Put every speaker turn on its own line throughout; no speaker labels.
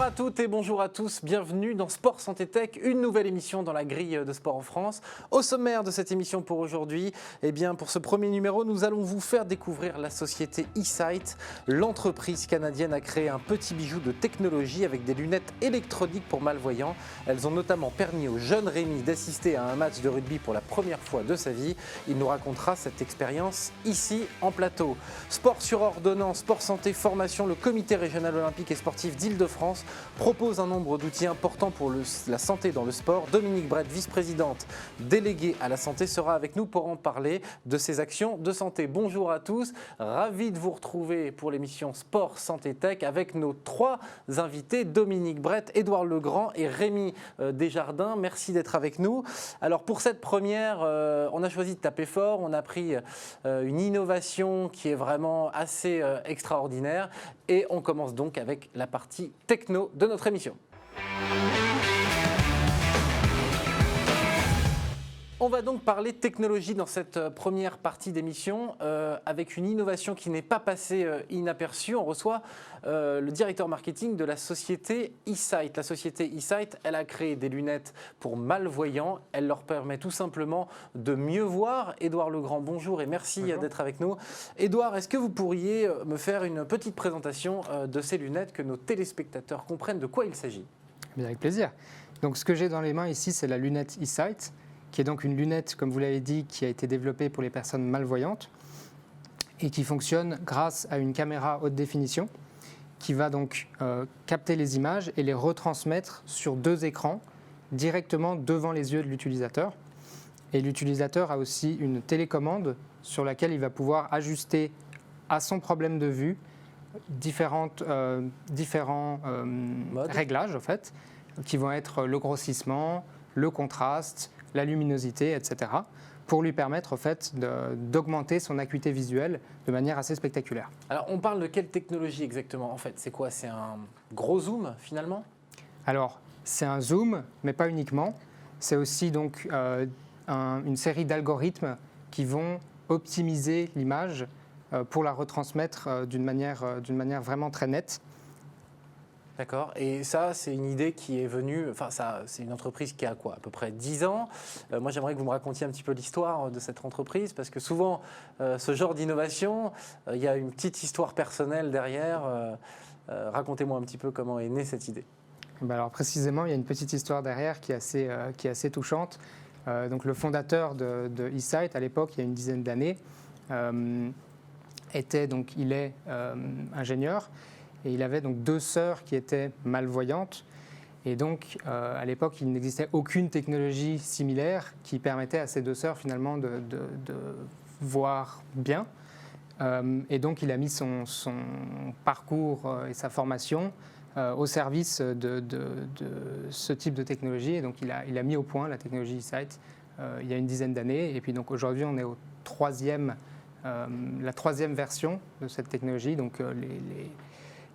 à toutes et bonjour à tous, bienvenue dans Sport Santé Tech, une nouvelle émission dans la grille de sport en France. Au sommaire de cette émission pour aujourd'hui, pour ce premier numéro, nous allons vous faire découvrir la société eSight. L'entreprise canadienne a créé un petit bijou de technologie avec des lunettes électroniques pour malvoyants. Elles ont notamment permis au jeune Rémi d'assister à un match de rugby pour la première fois de sa vie. Il nous racontera cette expérience ici en plateau. Sport sur ordonnance, sport santé, formation, le comité régional olympique et sportif d'Île-de-France propose un nombre d'outils importants pour la santé dans le sport. Dominique Brett, vice-présidente déléguée à la santé, sera avec nous pour en parler de ces actions de santé. Bonjour à tous, ravi de vous retrouver pour l'émission Sport Santé Tech avec nos trois invités, Dominique Brett, Édouard Legrand et Rémi Desjardins. Merci d'être avec nous. Alors pour cette première, on a choisi de taper fort, on a pris une innovation qui est vraiment assez extraordinaire et on commence donc avec la partie techno de notre émission. On va donc parler technologie dans cette première partie d'émission avec une innovation qui n'est pas passée inaperçue. On reçoit le directeur marketing de la société eSight. La société eSight, elle a créé des lunettes pour malvoyants. Elle leur permet tout simplement de mieux voir. Édouard Legrand, bonjour et merci d'être avec nous. Édouard, est-ce que vous pourriez me faire une petite présentation de ces lunettes, que nos téléspectateurs comprennent de quoi il s'agit?
Bien, avec plaisir. Donc ce que j'ai dans les mains ici, c'est la lunette eSight, qui est donc une lunette, comme vous l'avez dit, qui a été développée pour les personnes malvoyantes et qui fonctionne grâce à une caméra haute définition qui va donc capter les images et les retransmettre sur deux écrans directement devant les yeux de l'utilisateur. Et l'utilisateur a aussi une télécommande sur laquelle il va pouvoir ajuster à son problème de vue différents réglages en fait, qui vont être le grossissement, le contraste, la luminosité, etc., pour lui permettre en fait, d'augmenter son acuité visuelle de manière assez spectaculaire.
Alors on parle de quelle technologie exactement en fait? C'est quoi? C'est un gros zoom finalement?
Alors c'est un zoom, mais pas uniquement. C'est aussi donc une série d'algorithmes qui vont optimiser l'image pour la retransmettre d'une manière vraiment très nette.
D'accord. Et ça, c'est une idée qui est venue, c'est une entreprise qui a quoi, à peu près 10 ans. Moi, j'aimerais que vous me racontiez un petit peu l'histoire de cette entreprise, parce que souvent, ce genre d'innovation, il y a une petite histoire personnelle derrière. Racontez-moi un petit peu comment est née cette idée.
Alors précisément, il y a une petite histoire derrière qui est assez touchante. Donc le fondateur de eSight, à l'époque, il y a une dizaine d'années, il est ingénieur. Et il avait donc deux sœurs qui étaient malvoyantes. Et donc, à l'époque, il n'existait aucune technologie similaire qui permettait à ces deux sœurs, finalement, de voir bien. Et donc, il a mis son parcours et sa formation au service de ce type de technologie. Et donc, il a mis au point la technologie eSight il y a une dizaine d'années. Et puis, donc, aujourd'hui, on est la troisième version de cette technologie. Donc,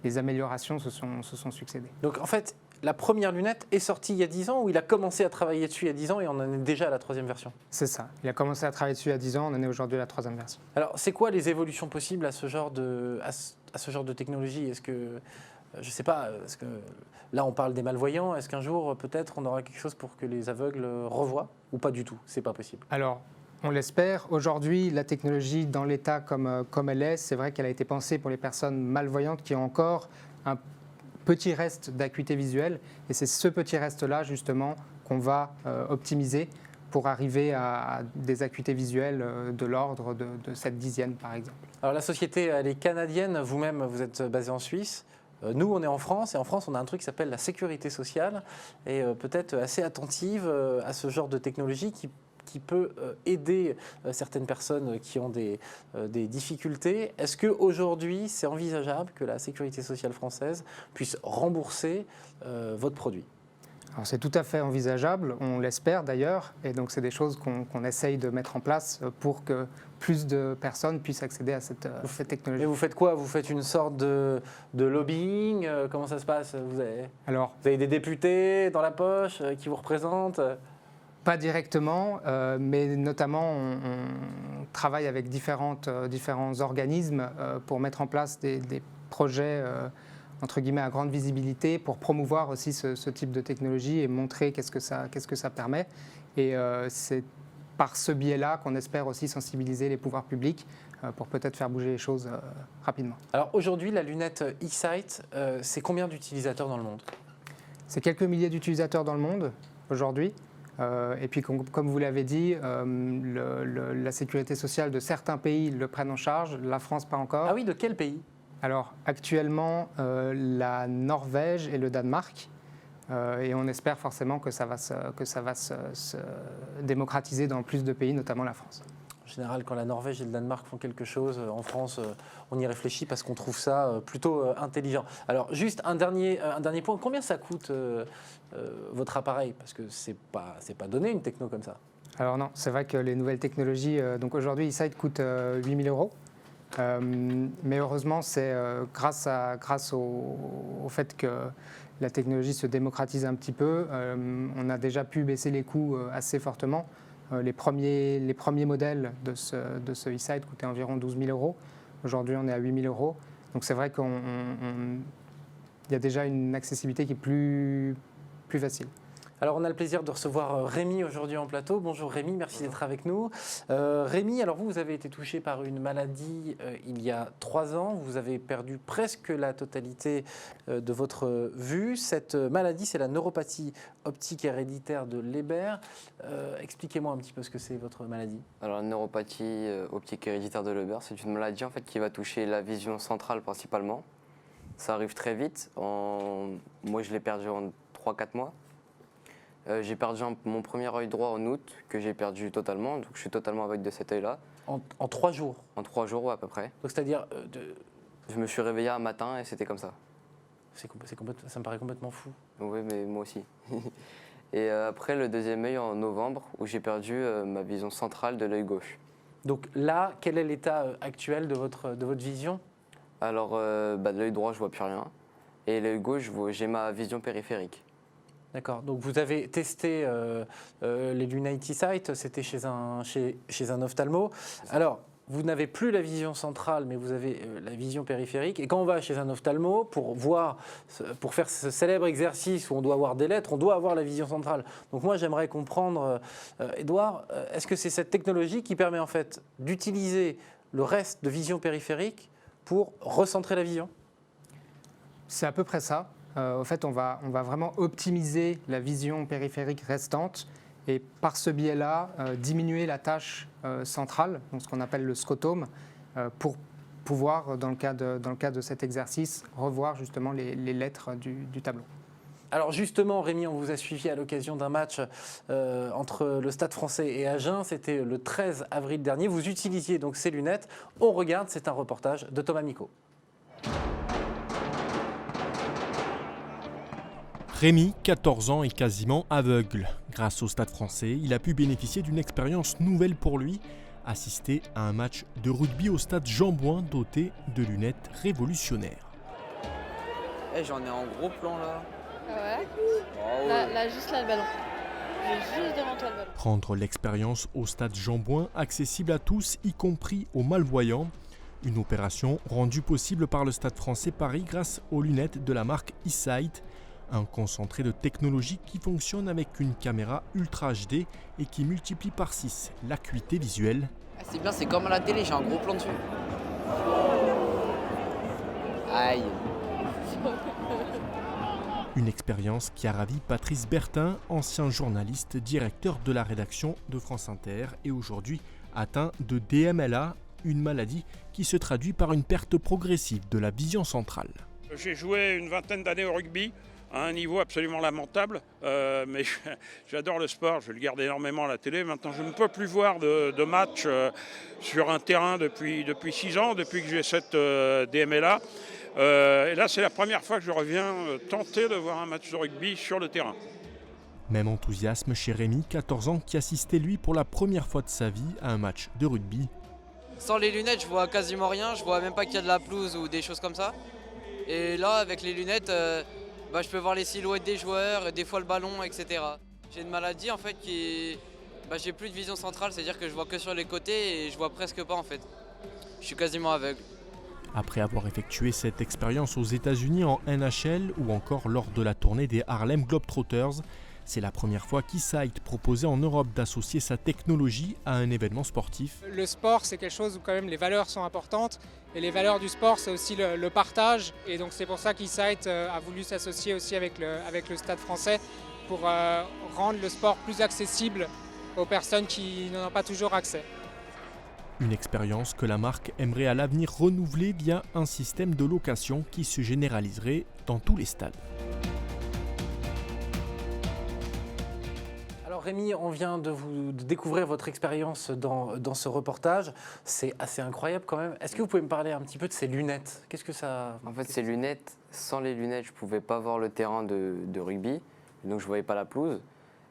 les améliorations se sont succédées.
Donc en fait, la première lunette est sortie il y a 10 ans ou il a commencé à travailler dessus il y a 10 ans et on en est déjà à la troisième version?
C'est ça. Il a commencé à travailler dessus il y a 10 ans, on en est aujourd'hui à la troisième version.
Alors c'est quoi les évolutions possibles à ce genre de technologie? Est-ce que, je ne sais pas, est-ce que là on parle des malvoyants, est-ce qu'un jour peut-être on aura quelque chose pour que les aveugles revoient ou pas du tout? C'est pas possible.
Alors, on l'espère. Aujourd'hui, la technologie, dans l'état comme elle est, c'est vrai qu'elle a été pensée pour les personnes malvoyantes qui ont encore un petit reste d'acuité visuelle. Et c'est ce petit reste-là, justement, qu'on va optimiser pour arriver à des acuités visuelles de l'ordre de cette dixième, par exemple.
Alors la société, elle est canadienne. Vous-même, vous êtes basé en Suisse. Nous, on est en France, et en France, on a un truc qui s'appelle la sécurité sociale, et peut-être assez attentive à ce genre de technologie qui peut aider certaines personnes qui ont des difficultés. Est-ce qu'aujourd'hui, c'est envisageable que la sécurité sociale française puisse rembourser votre produit?
Alors c'est tout à fait envisageable, on l'espère d'ailleurs, et donc c'est des choses qu'on essaye de mettre en place pour que plus de personnes puissent accéder à cette technologie.
Mais vous faites quoi? Vous faites une sorte de lobbying? Comment ça se passe? Vous avez des députés dans la poche qui vous représentent?
Pas directement, mais notamment on travaille avec différents organismes pour mettre en place des projets entre guillemets, à grande visibilité pour promouvoir aussi ce type de technologie et montrer qu'est-ce que ça permet. Et c'est par ce biais-là qu'on espère aussi sensibiliser les pouvoirs publics pour peut-être faire bouger les choses rapidement.
Alors aujourd'hui, la lunette eSight, c'est combien d'utilisateurs dans le monde?
C'est quelques milliers d'utilisateurs dans le monde aujourd'hui. Et puis, comme vous l'avez dit, la sécurité sociale de certains pays le prennent en charge, la France pas encore.
Ah oui, de quel pays?
Alors, actuellement, la Norvège et le Danemark. Et on espère forcément que ça va se démocratiser dans plus de pays, notamment la France.
En général, quand la Norvège et le Danemark font quelque chose, en France, on y réfléchit parce qu'on trouve ça plutôt intelligent. Alors, juste un dernier point. Combien ça coûte votre appareil? Parce que c'est pas donné une techno comme ça.
Alors non, c'est vrai que les nouvelles technologies, donc aujourd'hui, eSight coûte 8 000 €. Mais heureusement, c'est grâce au fait que la technologie se démocratise un petit peu. On a déjà pu baisser les coûts assez fortement. Les premiers modèles de ce eSight coûtaient environ 12 000 €. Aujourd'hui, on est à 8 000 €. Donc c'est vrai qu'il y a déjà une accessibilité qui est plus facile.
Alors, on a le plaisir de recevoir Rémi aujourd'hui en plateau. Bonjour Rémi, merci d'être avec nous. Rémi, alors vous avez été touché par une maladie il y a 3 ans. Vous avez perdu presque la totalité de votre vue. Cette maladie, c'est la neuropathie optique héréditaire de Leber. Expliquez-moi un petit peu ce que c'est votre maladie.
Alors, la neuropathie optique héréditaire de Leber, c'est une maladie en fait, qui va toucher la vision centrale principalement. Ça arrive très vite. Moi, je l'ai perdu en 3-4 mois. J'ai perdu mon premier œil droit en août, que j'ai perdu totalement, donc je suis totalement aveugle de cet œil-là.
En 3 jours?
En 3 jours, ouais, à peu près.
Donc c'est-à-dire
Je me suis réveillé un matin et c'était comme ça.
Ça me paraît complètement fou.
Oui, mais moi aussi. Et après, le deuxième œil en novembre, où j'ai perdu ma vision centrale de l'œil gauche.
Donc là, quel est l'état actuel de votre vision?
Alors, de l'œil droit, je vois plus rien. Et l'œil gauche, j'ai ma vision périphérique.
D'accord, donc vous avez testé les lunettes eSight, c'était chez un ophtalmo. Alors, vous n'avez plus la vision centrale, mais vous avez la vision périphérique. Et quand on va chez un ophtalmo, pour faire ce célèbre exercice où on doit avoir des lettres, on doit avoir la vision centrale. Donc moi, j'aimerais comprendre, Édouard, est-ce que c'est cette technologie qui permet en fait d'utiliser le reste de vision périphérique pour recentrer la vision?
C'est à peu près ça. Au fait, on va vraiment optimiser la vision périphérique restante et par ce biais-là, diminuer la tâche centrale, donc ce qu'on appelle le scotome, pour pouvoir, dans le cas de cet exercice, revoir justement les lettres du tableau.
Alors justement, Rémi, on vous a suivi à l'occasion d'un match entre le Stade Français et Agen. C'était le 13 avril dernier. Vous utilisiez donc ces lunettes. On regarde, c'est un reportage de Thomas Micot.
Rémi, 14 ans, est quasiment aveugle. Grâce au Stade Français, il a pu bénéficier d'une expérience nouvelle pour lui, assister à un match de rugby au stade Jean-Bouin doté de lunettes révolutionnaires.
J'en ai en gros plan là.
Ouais.
Oh,
Là, juste là, le ballon. J'ai juste devant toi le ballon.
Rendre l'expérience au stade Jean-Bouin accessible à tous, y compris aux malvoyants. Une opération rendue possible par le Stade Français Paris grâce aux lunettes de la marque eSight. Un concentré de technologie qui fonctionne avec une caméra Ultra HD et qui multiplie par 6 l'acuité visuelle.
C'est bien, c'est comme à la télé, j'ai un gros plan dessus. Aïe.
Une expérience qui a ravi Patrice Bertin, ancien journaliste, directeur de la rédaction de France Inter et aujourd'hui atteint de DMLA, une maladie qui se traduit par une perte progressive de la vision centrale.
J'ai joué une vingtaine d'années au rugby, à un niveau absolument lamentable, mais j'adore le sport, je le garde énormément à la télé. Maintenant, je ne peux plus voir de match sur un terrain depuis 6 ans, depuis que j'ai cette DMLA. Et là, c'est la première fois que je reviens tenter de voir un match de rugby sur le terrain.
Même enthousiasme chez Rémi, 14 ans, qui assistait lui pour la première fois de sa vie à un match de rugby.
Sans les lunettes, je vois quasiment rien, je vois même pas qu'il y a de la pelouse ou des choses comme ça. Et là, avec les lunettes, je peux voir les silhouettes des joueurs, des fois le ballon, etc. J'ai une maladie en fait qui... j'ai plus de vision centrale, c'est-à-dire que je vois que sur les côtés et je vois presque pas en fait. Je suis quasiment aveugle.
Après avoir effectué cette expérience aux États-Unis en NHL ou encore lors de la tournée des Harlem Globetrotters, c'est la première fois qu'eSight proposait en Europe d'associer sa technologie à un événement sportif.
Le sport, c'est quelque chose où quand même les valeurs sont importantes. Et les valeurs du sport, c'est aussi le partage. Et donc c'est pour ça qu'eSight a voulu s'associer aussi avec le Stade français pour rendre le sport plus accessible aux personnes qui n'en ont pas toujours accès.
Une expérience que la marque aimerait à l'avenir renouveler via un système de location qui se généraliserait dans tous les stades.
Alors Rémi, on vient de découvrir votre expérience dans ce reportage. C'est assez incroyable quand même. Est-ce que vous pouvez me parler un petit peu de ces lunettes? Qu'est-ce que ça...
En fait, ces lunettes, sans les lunettes, je ne pouvais pas voir le terrain de rugby, donc je ne voyais pas la pelouse.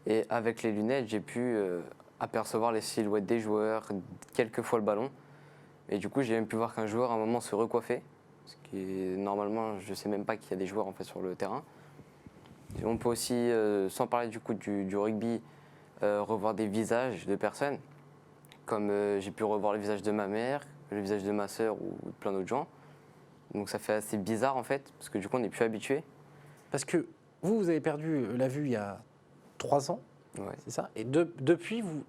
Et avec les lunettes, j'ai pu apercevoir les silhouettes des joueurs, quelques fois le ballon. Et du coup, j'ai même pu voir qu'un joueur à un moment se recoiffait, ce qui est, normalement, je ne sais même pas qu'il y a des joueurs en fait, sur le terrain. Et on peut aussi, sans parler du coup du rugby, revoir des visages de personnes, comme j'ai pu revoir le visage de ma mère, le visage de ma sœur ou de plein d'autres gens. Donc ça fait assez bizarre en fait, parce que du coup on n'est plus habitué.
Parce que vous avez perdu la vue il y a 3 ans,
Ouais.
c'est ça? Et depuis, vous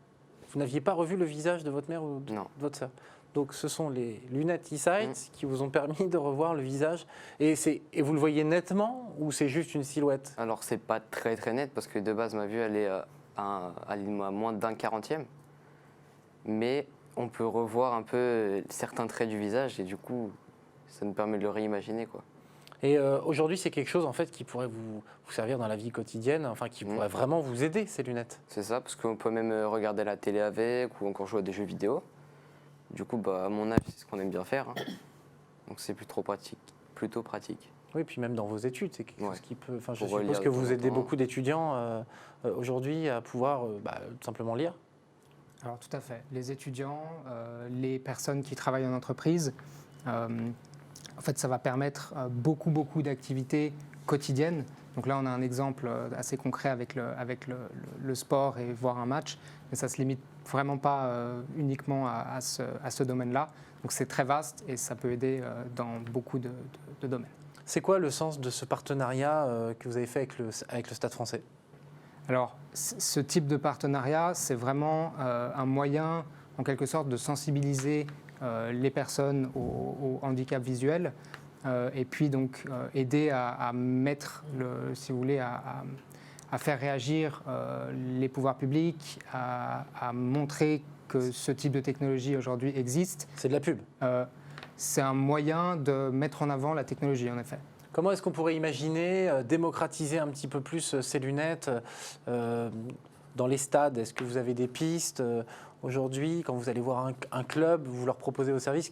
n'aviez pas revu le visage de votre mère ou de
Non.
votre sœur. Donc ce sont les lunettes eSight qui vous ont permis de revoir le visage. Et vous le voyez nettement ou c'est juste une silhouette?
Alors c'est pas très très net, parce que de base ma vue elle est à moins d'1/40e. Mais on peut revoir un peu certains traits du visage et du coup ça nous permet de le réimaginer, quoi.
Et aujourd'hui, c'est quelque chose en fait qui pourrait vous servir dans la vie quotidienne, enfin qui pourrait vraiment vous aider, ces lunettes.
C'est ça, parce qu'on peut même regarder la télé avec ou encore jouer à des jeux vidéo. Du coup, à mon âge, c'est ce qu'on aime bien faire, hein. Donc c'est plutôt pratique.
Oui, puis même dans vos études, c'est quelque chose qui peut... Enfin, je
Pour
suppose
relire
que
de
vous
temps en
aidez
temps.
beaucoup d'étudiants aujourd'hui à pouvoir tout simplement lire.
Alors tout à fait. Les étudiants, les personnes qui travaillent en entreprise, en fait, ça va permettre beaucoup d'activités quotidiennes. Donc là, on a un exemple assez concret avec le sport et voir un match, mais ça ne se limite vraiment pas uniquement à ce domaine-là. Donc c'est très vaste et ça peut aider dans beaucoup de domaines.
C'est quoi le sens de ce partenariat que vous avez fait avec le Stade français?
Alors, ce type de partenariat, c'est vraiment un moyen, en quelque sorte, de sensibiliser les personnes au handicap visuel et puis donc aider à mettre, si vous voulez, à faire réagir les pouvoirs publics, à montrer que ce type de technologie aujourd'hui existe.
C'est de la pub.
C'est un moyen de mettre en avant la technologie, en effet.
Comment est-ce qu'on pourrait imaginer démocratiser un petit peu plus ces lunettes dans les stades? Est-ce que vous avez des pistes aujourd'hui, quand vous allez voir un club, vous leur proposez vos services,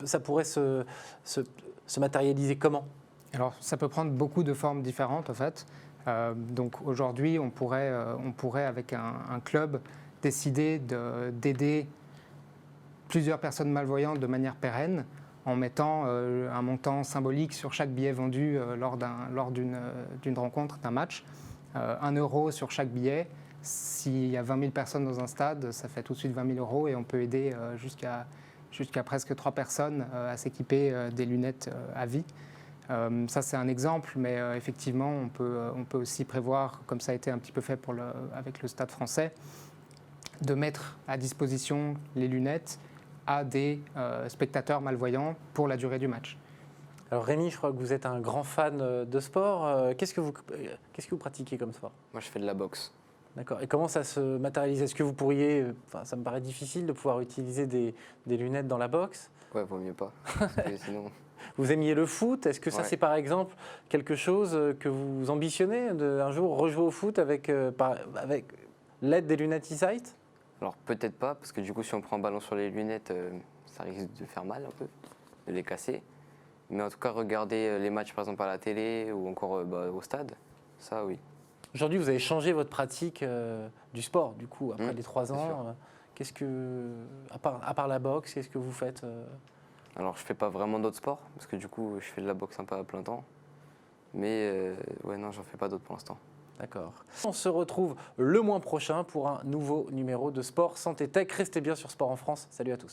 ça pourrait se matérialiser comment?
Alors, ça peut prendre beaucoup de formes différentes, en fait. Donc aujourd'hui, on pourrait avec un club, décider d'aider plusieurs personnes malvoyantes de manière pérenne, en mettant un montant symbolique sur chaque billet vendu lors d'une rencontre, d'un match. 1 euro sur chaque billet. S'il y a 20 000 personnes dans un stade, ça fait tout de suite 20 000 euros et on peut aider jusqu'à presque 3 personnes à s'équiper des lunettes à vie. Ça, c'est un exemple, mais effectivement, on peut aussi prévoir, comme ça a été un petit peu fait avec le Stade français, de mettre à disposition les lunettes à des spectateurs malvoyants pour la durée du match.
Alors Rémi, je crois que vous êtes un grand fan de sport. Qu'est-ce que vous pratiquez comme sport?
Moi, je fais de la boxe.
D'accord. Et comment ça se matérialise? Est-ce que vous pourriez, ça me paraît difficile de pouvoir utiliser des lunettes dans la boxe?
Ouais, vaut mieux pas. Parce que sinon...
Vous aimiez le foot? Est-ce que ça, c'est par exemple quelque chose que vous ambitionnez un jour rejouer au foot avec l'aide des lunettes eSight?
Alors peut-être pas, parce que du coup, si on prend un ballon sur les lunettes, ça risque de faire mal un peu, de les casser. Mais en tout cas, regarder les matchs par exemple à la télé ou encore au stade, ça oui.
Aujourd'hui, vous avez changé votre pratique du sport, du coup, après les 3 ans. Qu'est-ce que, à part la boxe, qu'est-ce que vous faites
Alors, je fais pas vraiment d'autres sports, parce que du coup, je fais de la boxe un peu à plein temps. Mais ouais, non, j'en fais pas d'autres pour l'instant.
D'accord. On se retrouve le mois prochain pour un nouveau numéro de Sport Santé Tech. Restez bien sur Sport en France. Salut à tous.